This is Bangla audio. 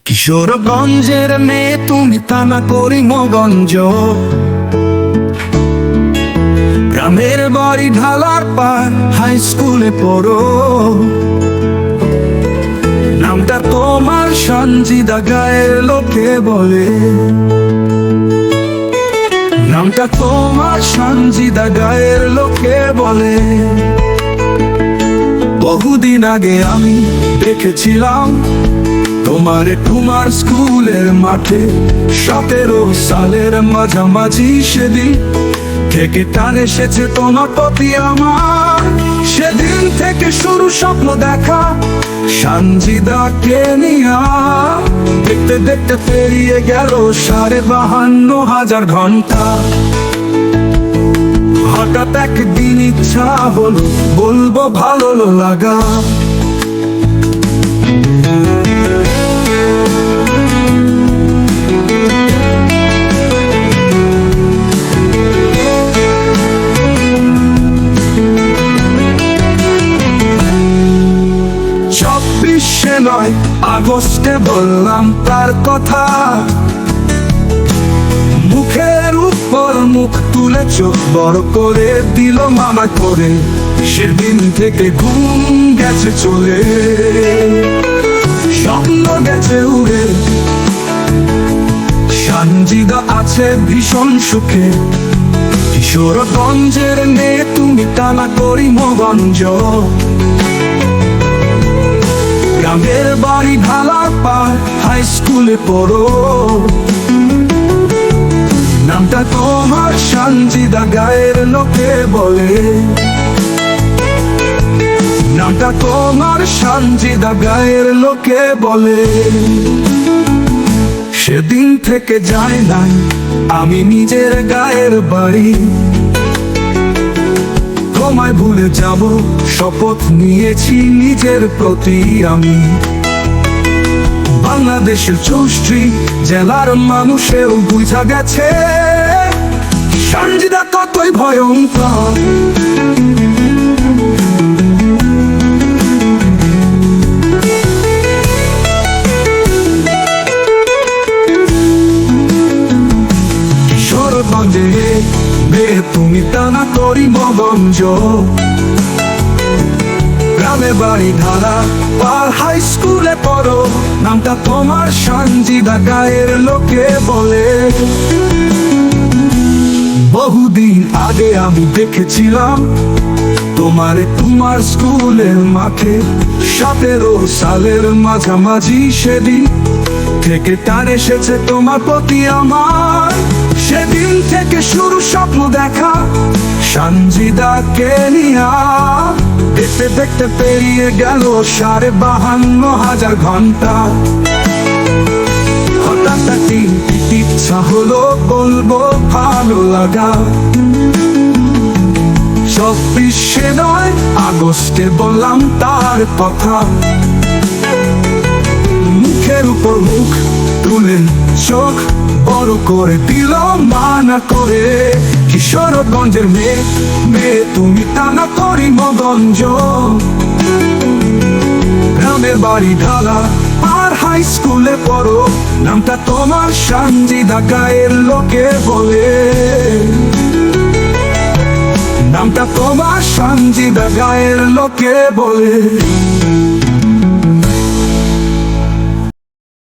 কিশোরগঞ্জের মেয়ে তুমি থানা করিমগঞ্জ, গ্রামের বাড়ি ঢালার পার, হাই স্কুলে পড়ো। নামটা তোমার সঞ্জিদা, গায়ের লোকে বলে। নামটা তোমার সঞ্জিদা, গায়ের লোকে বলে। বহুদিন আগে আমি দেখেছিলাম তোমারে তোমার স্কুলের মাঠে, 17 সালের মাঝামাঝি সেদিন থেকে টান এসেছে তোমার প্রতি আমার। সেদিন থেকে শুরু স্বপ্ন দেখা সঞ্জিদাকে নিয়া। দেখতে দেখতে পেরিয়ে গেল 52,000 ঘন্টা। হঠাৎ একদিন ইচ্ছা হলো বলবো ভালো লাগা। নয় আগস্টে বললাম তার কথা, মুখের উপর মুখ তুলে চোখ বড় করে দিল মামা করে। সেদিন থেকে ঘুম গেছে চলে, স্বপ্ন গেছে উড়ে। সঞ্জিদা আছে ভীষণ সুখে। কিশোরগঞ্জের মেয়ে তুমি থানা করিমগঞ্জ, গ্রামের বাড়ি ঢালার পার, হাই স্কুলে পড়ো। নামটা তোমার সঞ্জিদা, গায়ের লোকে বলে। নামটা তোমার সঞ্জিদা, গায়ের লোকে বলে। সেদিন থেকে যায় নাই আমি নিজের গায়ের বাড়ি। তোমায় ভুলে যাব শপথ নিয়েছি নিজের প্রতি আমি। বাংলাদেশের 64 জেলার মানুষেও বুঝা গেছে সঞ্জিদা কতই ভয়ঙ্কর। কিশোরগঞ্জে মেয়ে তুমি থানা করিমগঞ্জ, গ্রামে বাড়ি ঢালা পার, হাই স্কুলে পড়ো। নামটা তোমার সঞ্জিদা, গায়ের লোকে বলে। বহুদিন আগে আমি দেখেছিলাম তোমারে তোমার স্কুলের মাঠে, 17 সালের মাঝামাঝি সেদিন থেকে টান এসেছে তোমার প্রতি আমার। সেদিন থেকে শুরু স্বপ্ন দেখা সঞ্জিদাকে নিয়া। দেখতে দেখতে পেরিয়ে গেল 52,000 ঘন্টা। হঠাৎ একদিন ইচ্ছা হলো বলবো ভালো লাগা। 24 নয় আগস্টে বললাম তার কথা, মুখের উপর মুখ তুলে চোখ বড় করে দিল মানা করে। কিশোরগঞ্জের মেয়ে তুমি থানা করিমগঞ্জ, গ্রামের বাড়ি ঢালা আর হাই স্কুলে পড়ো। নামটা তোমার সঞ্জিদা, গায়ের লোকে বলে। নামটা তোমার সঞ্জিদা, গায়ের লোকে বলে।